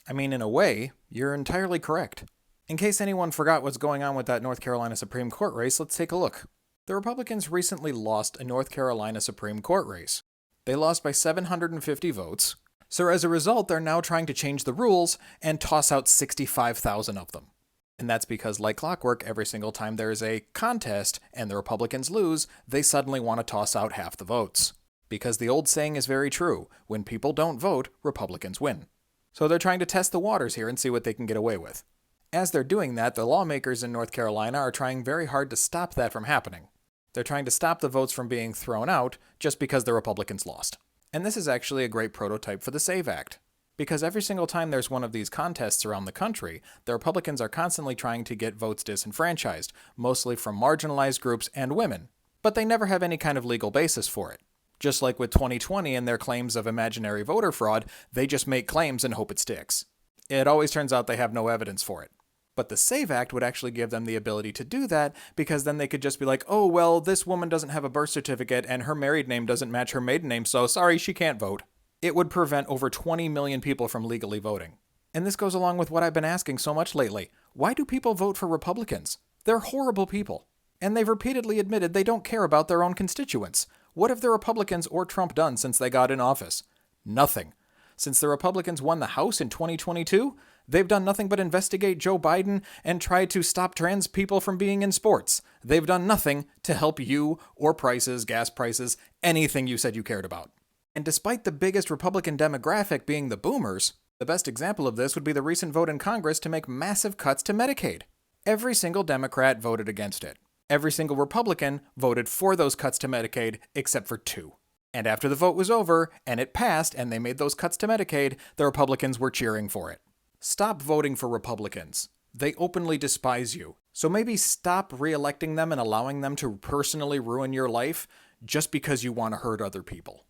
I mean, in a way, you're entirely correct. In case anyone forgot what's going on with that North Carolina Supreme Court race, let's take a look. The Republicans recently lost a North Carolina Supreme Court race. They lost by 750 votes, so as a result, they're now trying to change the rules and toss out 65,000 of them. And that's because, like clockwork, every single time there is a contest and the Republicans lose, they suddenly want to toss out half the votes. Because the old saying is very true: when people don't vote, Republicans win. So they're trying to test the waters here and see what they can get away with. As they're doing that, the lawmakers in North Carolina are trying very hard to stop that from happening. They're trying to stop the votes from being thrown out just because the Republicans lost. And this is actually a great prototype for the SAVE Act. Because every single time there's one of these contests around the country, the Republicans are constantly trying to get votes disenfranchised, mostly from marginalized groups and women. But they never have any kind of legal basis for it. Just like with 2020 and their claims of imaginary voter fraud, they just make claims and hope it sticks. It always turns out they have no evidence for it. But the SAVE Act would actually give them the ability to do that, because then they could just be like, oh, well, this woman doesn't have a birth certificate and her married name doesn't match her maiden name, so sorry, she can't vote. It would prevent over 20 million people from legally voting. And this goes along with what I've been asking so much lately. Why do people vote for Republicans? They're horrible people. And they've repeatedly admitted they don't care about their own constituents. What have the Republicans or Trump done since they got in office? Nothing. Since the Republicans won the House in 2022, they've done nothing but investigate Joe Biden and try to stop trans people from being in sports. They've done nothing to help you or prices, gas prices, anything you said you cared about. And despite the biggest Republican demographic being the boomers, the best example of this would be the recent vote in Congress to make massive cuts to Medicaid. Every single Democrat voted against it. Every single Republican voted for those cuts to Medicaid except for two. And after the vote was over and it passed and they made those cuts to Medicaid, the Republicans were cheering for it. Stop voting for Republicans. They openly despise you. So maybe stop re-electing them and allowing them to personally ruin your life just because you want to hurt other people.